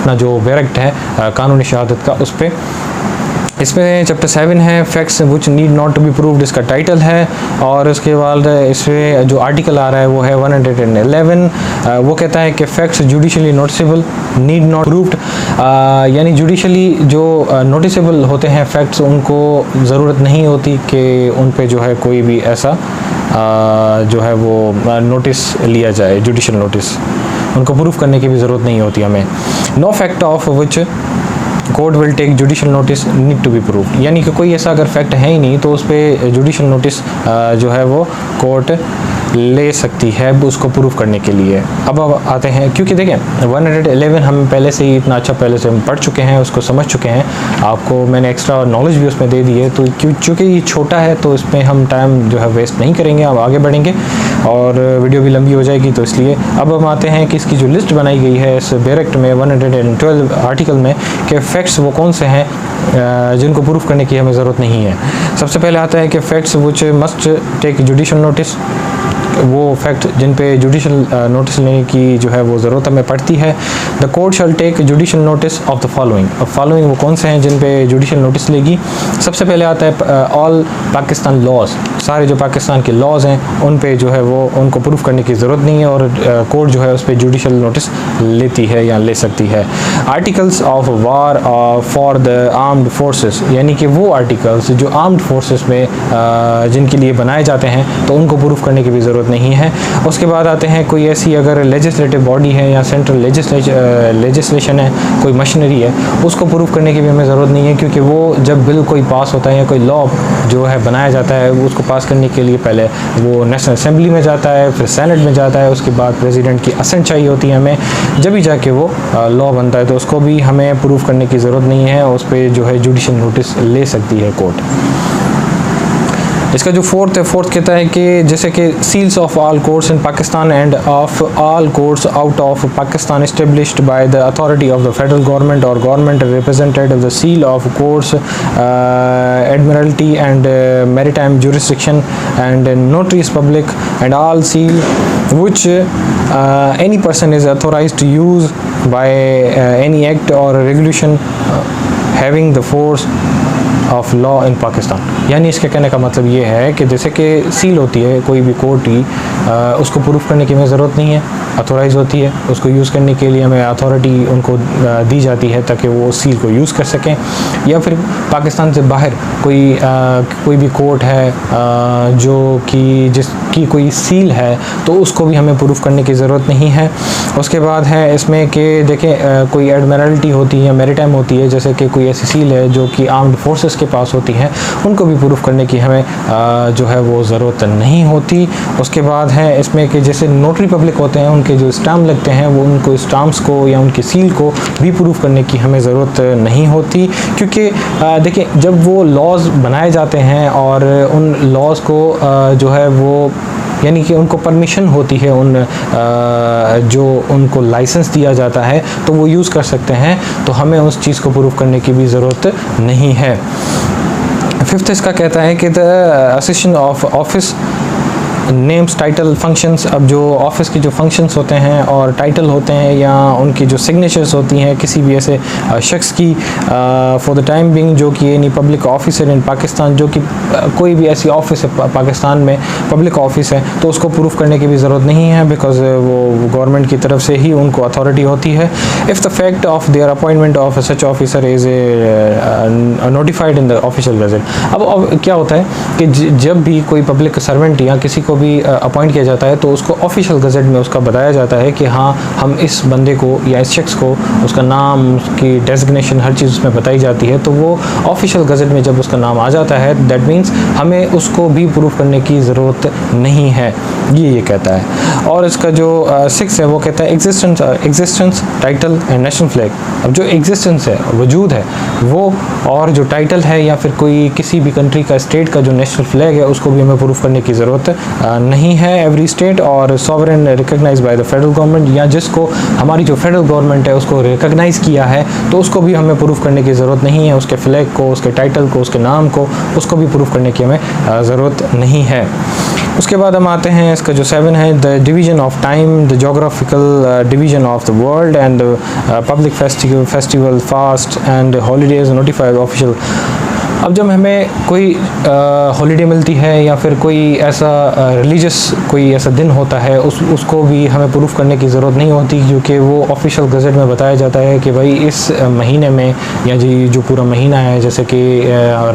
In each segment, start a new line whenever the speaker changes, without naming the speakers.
अपना जो बैरक्ट है कानूनी शहादत का उस पर। इसमें चैप्टर 7 है facts which need not to be proved, इसका टाइटल है। और उसके बाद इसमें जो आर्टिकल आ रहा है वो है 111। वो कहता है कि facts judicially noticeable need not proved, यानी जुडिशली जो नोटिसेबल होते हैं फैक्ट्स उनको ज़रूरत नहीं होती कि उन पे जो है कोई भी ऐसा जो है वो नोटिस लिया जाए, जुडिशल नोटिस उनको प्रूफ करने की भी ज़रूरत नहीं होती हमें। No fact of which court will take judicial notice need to be proved, यानी कि कोई ऐसा अगर फैक्ट है ही नहीं तो उस पर जुडिशल नोटिस जो है वो कोर्ट ले सकती है उसको प्रूफ करने के लिए। अब आते हैं, क्योंकि देखें 111 हम पहले से ही इतना अच्छा पहले से हम पढ़ चुके हैं, उसको समझ चुके हैं, आपको मैंने एक्स्ट्रा नॉलेज भी उसमें दे दी है, तो चूँकि ये छोटा है तो इसमें हम टाइम जो है वेस्ट नहीं करेंगे, अब आगे बढ़ेंगे और वीडियो भी लंबी हो जाएगी, तो इसलिए अब हम आते हैं कि इसकी जो लिस्ट बनाई गई है इस बैरक्ट में 112 आर्टिकल में कि फैक्ट्स वो कौन से हैं जिनको प्रूफ करने की हमें ज़रूरत नहीं है। सबसे पहले आता है कि facts which must take judicial notice, वो फैक्ट जिन पे जुडिशल नोटिस लेने की जो है वो ज़रूरत हमें पड़ती है। The court shall take judicial notice of the following, अब फॉलोइंग वो कौन से हैं जिन पे जुडिशल नोटिस लेगी। सबसे पहले आता है ऑल पाकिस्तान लॉज, सारे जो पाकिस्तान के लॉज हैं उन पे जो है वो उनको प्रूफ करने की ज़रूरत नहीं है और कोर्ट जो है उस पर जुडिशल नोटिस लेती है या ले सकती है। Articles of war for the armed forces, यानी कि वो आर्टिकल्स जो आर्म्ड फोर्सेस में जिनके लिए बनाए जाते हैं तो उनको प्रूफ करने की भी ज़रूरत नहीं है। उसके बाद आते हैं कोई ऐसी अगर लेजिस्लेटिव बॉडी है या सेंट्रल लेजिस्लेशन है, कोई मशीनरी है, उसको प्रूफ करने की भी हमें ज़रूरत नहीं है, क्योंकि वो जब बिल कोई पास होता है या कोई लॉ जो है बनाया जाता है उसको पास करने के लिए पहले वो नेशनल असेंबली में जाता है, फिर सेनेट में जाता है, उसके बाद प्रेसिडेंट की असेंट चाहिए होती है हमें, जब भी जाके वो लॉ बनता है, तो उसको भी हमें प्रूफ करने की ज़रूरत नहीं है, उस पर जो है जुडिशल नोटिस ले सकती है कोर्ट। इसका जो फोर्थ कहता है कि जैसे कि seals of all courts in Pakistan and of all courts out of Pakistan established by the authority of the federal government और government represented the seal of courts admiralty and maritime jurisdiction and notaries public and all seal which any person is authorized to use by any act or regulation having the force of law in Pakistan. यानी इसके कहने का मतलब ये है कि जैसे कि सील होती है कोई भी कोर्ट की, उसको प्रूफ करने की हमें ज़रूरत नहीं है, अथोराइज होती है, उसको यूज़ करने के लिए हमें अथॉरिटी उनको दी जाती है ताकि वो सील को यूज़ कर सकें। या फिर पाकिस्तान से बाहर कोई भी कोर्ट है जो कि जिसकी कोई सील है तो उसको भी हमें प्रूफ करने की ज़रूरत नहीं है। उसके बाद है इसमें कि देखें कोई एडमिरल्टी होती है या मैरीटाइम होती है, जैसे कि कोई ऐसी सील है जो कि आर्म्ड फोर्सेस के पास होती हैं, उनको भी प्रूफ करने की हमें जो है वो ज़रूरत नहीं होती। उसके बाद है इसमें कि जैसे नोटरी पब्लिक होते हैं उनके जो स्टाम्प लगते हैं वो उनको स्टाम्प्स को या उनकी सील को भी प्रूफ करने की हमें ज़रूरत नहीं होती, क्योंकि देखिए जब वो लॉज बनाए जाते हैं और उन लॉज को जो है वो यानी कि उनको परमिशन होती है, जो उनको लाइसेंस दिया जाता है तो वो यूज़ कर सकते हैं, तो हमें उस चीज़ को प्रूफ करने की भी ज़रूरत नहीं है। फिफ्थ इसका कहता है कि the assistant of office names title functions, अब जो ऑफिस के जो फंक्शंस होते हैं और टाइटल होते हैं या उनकी जो सिग्नेचर्स होती हैं किसी भी ऐसे शख्स की फॉर द टाइम बिंग जो कि यानी पब्लिक ऑफिसर इन पाकिस्तान, जो कि कोई भी ऐसी ऑफिस है पाकिस्तान में पब्लिक ऑफिस है तो उसको प्रूफ करने की भी ज़रूरत नहीं है, बिकॉज वो गवर्नमेंट की तरफ से ही उनको अथॉरिटी होती है। If the fact of their appointment of such officer is notified in the official gazette. अब क्या होता है कि जब भी कोई पब्लिक सर्वेंट या किसी को भी अपॉइंट किया जाता है तो उसको ऑफिशियल गज़ट में उसका बताया जाता है कि हाँ हम इस बंदे को या इस शख्स को, उसका नाम, उसकी डेजिग्नेशन, हर चीज़ उसमें बताई जाती है, तो वो ऑफिशियल गज़ट में जब उसका नाम आ जाता है दैट मीन्स हमें उसको भी प्रूफ करने की ज़रूरत नहीं है, ये कहता है। और इसका जो 6 है वो कहता है existence title and national flag. अब जो एग्जिस्टेंस है, वजूद है वो, और जो टाइटल है या फिर कोई किसी भी कंट्री का, स्टेट का जो नेशनल फ्लैग है उसको भी हमें प्रूफ करने की ज़रूरत नहीं है। एवरी स्टेट और sovereign recognise by the federal government, या जिसको हमारी जो फेडरल गवर्नमेंट है उसको रिकग्नाइज़ किया है तो उसको भी हमें प्रूफ करने की ज़रूरत नहीं है, उसके फ्लैग को, उसके टाइटल को, उसके नाम को, उसको भी प्रूफ करने की हमें ज़रूरत नहीं है। उसके बाद हम आते हैं इसका जो 7 है, the division of time, the geographical division of the world and public festival fast and holidays notified official. अब जब हमें कोई हॉलीडे मिलती है या फिर कोई ऐसा रिलीजियस कोई ऐसा दिन होता है, उसको भी हमें प्रूफ करने की ज़रूरत नहीं होती, क्योंकि वो ऑफिशियल गज़ट में बताया जाता है कि भाई इस महीने में या जी जो पूरा महीना है, जैसे कि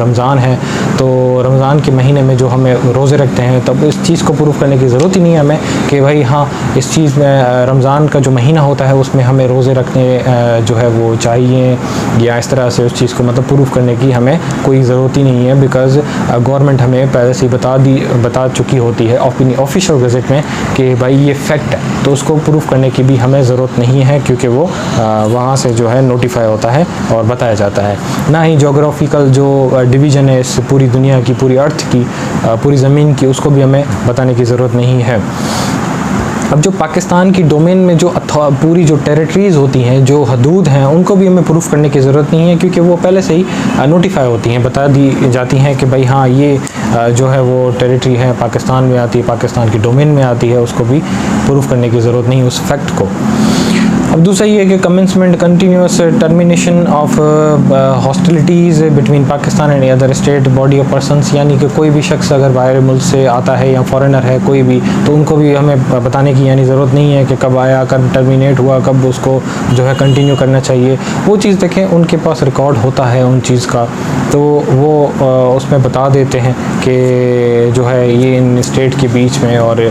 रमज़ान है, तो रमज़ान के महीने में जो हमें रोज़े रखते हैं, तब इस चीज़ को प्रूफ करने की ज़रूरत ही नहीं है हमें कि भाई हाँ इस चीज़ में रमज़ान का जो महीना होता है उसमें हमें रोज़े रखने जो है वो चाहिए, या इस तरह से उस चीज़ को मतलब प्रूफ करने की हमें कोई ज़रूरत ही नहीं है, बिकॉज़ गवर्नमेंट हमें पहले से बता चुकी होती है अपनी ऑफिशियल गज़ट में कि भाई ये फैक्ट है, तो उसको प्रूफ करने की भी हमें ज़रूरत नहीं है, क्योंकि वो वहाँ से जो है नोटिफाई होता है और बताया जाता है। ना ही जोग्राफिकल जो डिवीज़न है इस पूरी दुनिया की, पूरी अर्थ की, पूरी ज़मीन की, उसको भी हमें बताने की ज़रूरत नहीं है। अब जो पाकिस्तान की डोमेन में जो पूरी जो टेरिटरीज़ होती हैं, जो हदूद हैं, उनको भी हमें प्रूफ करने की ज़रूरत नहीं है, क्योंकि वो पहले से ही नोटिफाई होती हैं, बता दी जाती हैं कि भाई हाँ ये जो है वो टेरिटरी है पाकिस्तान में आती है, पाकिस्तान की डोमेन में आती है, उसको भी प्रूफ करने की ज़रूरत नहीं उस फैक्ट को। अब दूसरा ये है कि commencement continuous termination of hostilities between Pakistan and other state body of persons, यानी कि कोई भी शख्स अगर बाहर मुल्क से आता है या फॉरेनर है कोई भी, तो उनको भी हमें बताने की यानी ज़रूरत नहीं है कि कब आया, कब टर्मिनेट हुआ, कब उसको जो है कंटिन्यू करना चाहिए। वो चीज़ देखें, उनके पास रिकॉर्ड होता है उन चीज़ का, तो वो उसमें बता देते हैं कि जो है ये इन स्टेट के बीच में, और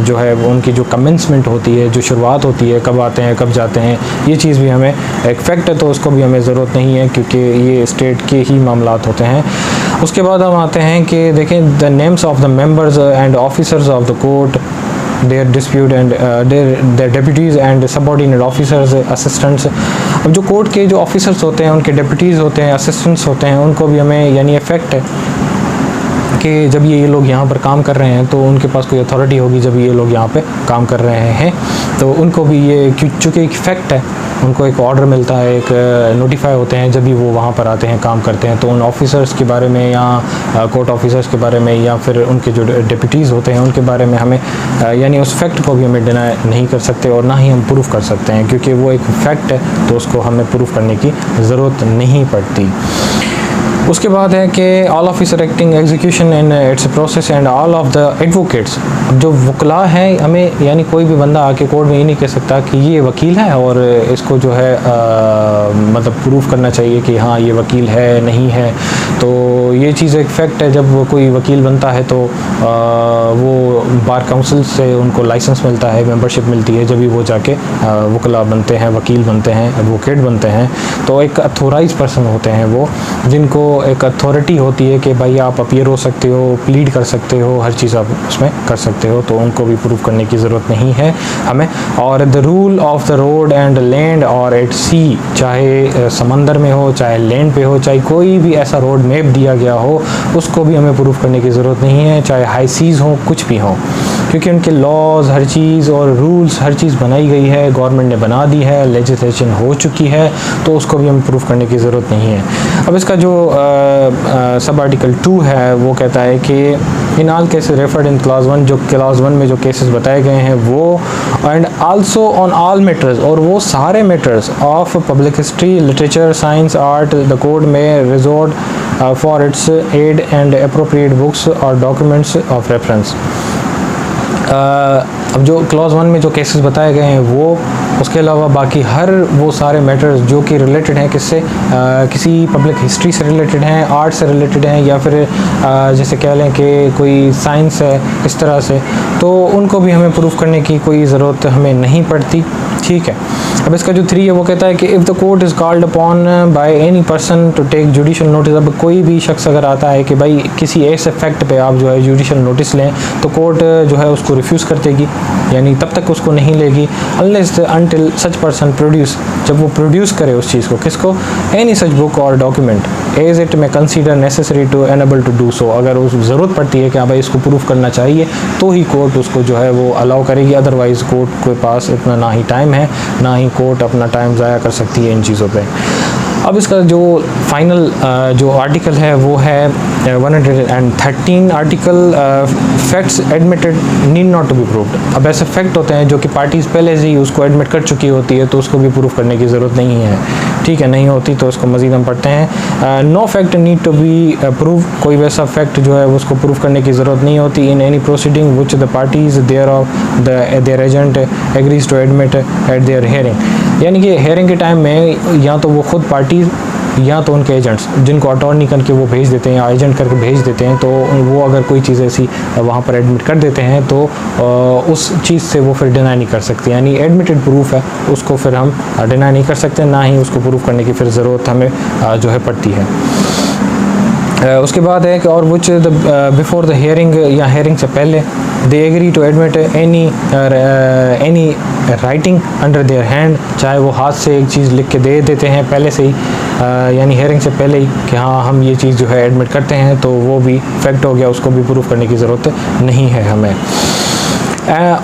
जो है उनकी जो कमेंसमेंट होती है, जो शुरुआत होती है, कब आते हैं कब जाते हैं, ये चीज़ भी हमें एक फैक्ट है, तो उसको भी हमें ज़रूरत नहीं है, क्योंकि ये स्टेट के ही मामलात होते हैं। उसके बाद हम आते हैं कि देखें the names of the members and officers of the court, their dispute and their deputies and subordinate officers assistants. अब जो कोर्ट के जो ऑफिसर्स होते हैं, उनके डेप्यूटीज़ होते हैं, असिस्टेंट्स होते हैं, उनको भी हमें यानी फैक्ट है कि जब ये लोग यहाँ पर काम कर रहे हैं तो उनके पास कोई अथॉरिटी होगी, जब ये लोग यहाँ पे काम कर रहे हैं तो उनको भी ये चूँकि एक फैक्ट है, उनको एक ऑर्डर मिलता है, एक नोटिफाई होते हैं जब भी वो वहाँ पर आते हैं काम करते हैं, तो उन ऑफिसर्स के बारे में या कोर्ट ऑफिसर्स के बारे में या फिर उनके जो डिप्यूटीज़ होते हैं उनके बारे में हमें यानी उस फैक्ट को भी हमें डिनाई नहीं कर सकते और ना ही हम प्रूफ कर सकते हैं, क्योंकि वो एक फैक्ट है, तो उसको हमें प्रूफ करने की ज़रूरत नहीं पड़ती। उसके बाद है कि all officer acting execution in its process and all of the advocates. जो वकला हैं, हमें यानी कोई भी बंदा आके कोर्ट में ये नहीं कह सकता कि ये वकील है और इसको जो है मतलब प्रूफ करना चाहिए कि हाँ ये वकील है नहीं है। तो ये चीज़ एक फैक्ट है, जब कोई वकील बनता है तो वो बार काउंसिल से उनको लाइसेंस मिलता है, मेंबरशिप मिलती है, जब भी वो जाके वकला बनते हैं, वकील बनते हैं, एडवोकेट बनते हैं। तो एक अथोराइज पर्सन होते हैं वो, जिनको एक अथॉरिटी होती है कि भाई आप अपीयर हो सकते हो, प्लीड कर सकते हो, हर चीज़ आप उसमें कर सकते हो, तो उनको भी प्रूफ करने की ज़रूरत नहीं है हमें। और the rule of the road and land और एट सी, चाहे समंदर में हो, चाहे लैंड पे हो, चाहे कोई भी ऐसा रोड मैप दिया गया हो, उसको भी हमें प्रूफ करने की ज़रूरत नहीं है, चाहे हाई सीज़ हो, कुछ भी हो, क्योंकि उनके लॉज हर चीज़ और रूल्स हर चीज़ बनाई गई है, गवर्नमेंट ने बना दी है, लेजिस्लेशन हो चुकी है, तो उसको भी हमें प्रूफ करने की ज़रूरत नहीं है। अब इसका जो सब आर्टिकल 2 है वो कहता है कि in all cases referred in class 1, जो क्लास 1 में जो केसेस बताए गए हैं वो, and also on all matters, और वो सारे matters of public history, literature, science, art, the court में resort for its aid and appropriate books और डॉक्यूमेंट्स ऑफ रेफरेंस। अब जो क्लॉज 1 में जो केसेस बताए गए हैं वो, उसके अलावा बाकी हर वो सारे मैटर्स जो कि रिलेटेड हैं किससे, किसी पब्लिक हिस्ट्री से रिलेटेड हैं, आर्ट से रिलेटेड हैं, या फिर जैसे कह लें कि कोई साइंस है, इस तरह से, तो उनको भी हमें प्रूफ करने की कोई ज़रूरत हमें नहीं पड़ती। ठीक है। अब इसका जो 3 है वो कहता है कि if the court is called upon by any person to take judicial notice. अब कोई भी शख्स अगर आता है कि भाई किसी ऐसे फैक्ट पे आप जो है जुडिशल नोटिस लें, तो कोर्ट जो है उसको रिफ्यूज़ कर देगी, यानी तब तक उसको नहीं लेगी unless until such person produce, जब वो प्रोड्यूस करे उस चीज़ को, किसको, एनी सच बुक और डॉक्यूमेंट एज इट में consider necessary to enable to do so. अगर उस ज़रूरत पड़ती है कि हाँ भाई इसको प्रूफ करना चाहिए, तो ही कोर्ट उसको जो है वो अलाउ करेगी, अदरवाइज़ कोर्ट के पास इतना ना ही टाइम है, ना ही कोर्ट अपना टाइम ज़ाया कर सकती है इन चीज़ों पे। अब इसका जो फाइनल जो आर्टिकल है वो है 113 article facts admitted need not to be proved. अब ऐसे फैक्ट होते हैं जो कि पार्टीज़ पहले से ही उसको एडमिट कर चुकी होती है, तो उसको भी प्रूव करने की ज़रूरत नहीं है, ठीक है, नहीं होती। तो उसको मज़ीद हम पढ़ते हैं। No fact need to be prove, कोई वैसा फैक्ट जो है उसको प्रूव करने की ज़रूरत नहीं होती। In any proceeding which the parties their agent agrees to admit at their hearing, यानी कि हेयरिंग के टाइम में या तो वो खुद पार्टीज़ या तो उनके एजेंट्स जिनको अटॉर्नी करके वो भेज देते हैं या एजेंट करके भेज देते हैं, तो वो अगर कोई चीज़ ऐसी वहाँ पर एडमिट कर देते हैं तो उस चीज़ से वो फिर डिनाई नहीं कर सकते, यानी एडमिटेड प्रूफ है उसको फिर हम डिनाई नहीं कर सकते, ना ही उसको प्रूफ करने की फिर ज़रूरत हमें जो है पड़ती है। उसके बाद है कि और which the before the hearing या हेयरिंग से पहले they agree to admit any writing under their hand, चाहे वो हाथ से एक चीज़ लिख के दे देते हैं पहले से ही, यानी हेयरिंग से पहले ही कि हाँ हम ये चीज़ जो है एडमिट करते हैं, तो वो भी फैक्ट हो गया, उसको भी प्रूफ करने की ज़रूरत नहीं है हमें।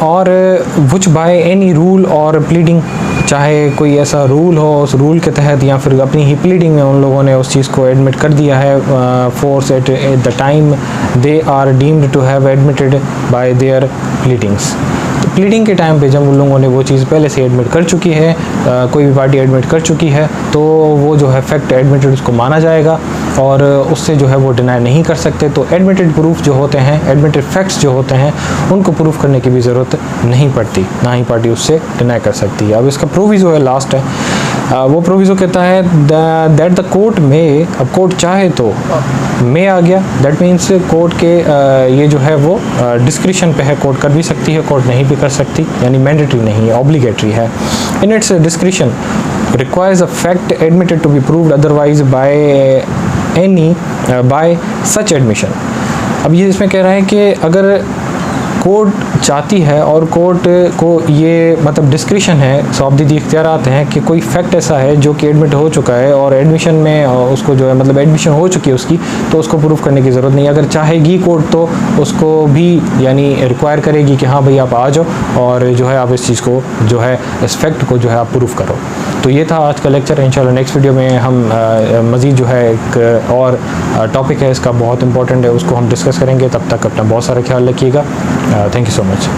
और विच बाय एनी रूल और प्लीडिंग, चाहे कोई ऐसा रूल हो, उस रूल के तहत या फिर अपनी ही प्लीडिंग में उन लोगों ने उस चीज़ को एडमिट कर दिया है, force at the time they are deemed to have admitted by their pleadings. तो प्लीडिंग के टाइम पे जब उन लोगों ने वो चीज़ पहले से एडमिट कर चुकी है, कोई भी पार्टी एडमिट कर चुकी है, तो वो जो है फैक्ट एडमिटेड उसको माना जाएगा और उससे जो है वो डिनाई नहीं कर सकते। तो एडमिटेड प्रूफ जो होते हैं, एडमिटेड फैक्ट्स जो होते हैं, उनको प्रूफ करने की भी ज़रूरत नहीं पड़ती, ना ही पार्टी उससे डिनाई कर सकती है। अब इसका प्रोविज़ो है लास्ट है, वो प्रोविज़ो कहता है दैट द कोर्ट में, अब कोर्ट चाहे तो में आ गया, दैट मीन्स कोर्ट के ये जो है वो डिस्क्रिशन पे है, कोर्ट कर भी सकती है, कोर्ट नहीं भी कर सकती, यानी मैंडेटरी नहीं है, ऑब्लिगेटरी है। In its discretion requires a fact admitted to be proved otherwise by such admission। अब ये इसमें कह रहा है कि अगर कोर्ट चाहती है और कोर्ट को ये मतलब डिस्क्रिशन है, सौबदीदी इख्तियारात हैं कि कोई फैक्ट ऐसा है जो कि एडमिट हो चुका है और एडमिशन में उसको जो है मतलब एडमिशन हो चुकी है उसकी, तो उसको प्रूफ करने की ज़रूरत नहीं। अगर चाहेगी कोर्ट तो उसको भी यानी रिक्वायर करेगी कि हाँ भाई आप आ जाओ और जो है आप इस चीज़ को जो है इस फैक्ट को जो है आप प्रूफ करो। तो ये था आज का लेक्चर। इंशाल्लाह नेक्स्ट वीडियो में हम मज़ीद जो है एक और टॉपिक है इसका बहुत इंपॉर्टेंट है, उसको हम डिस्कस करेंगे। तब तक अपना बहुत सारा ख्याल रखिएगा। Thank you so much.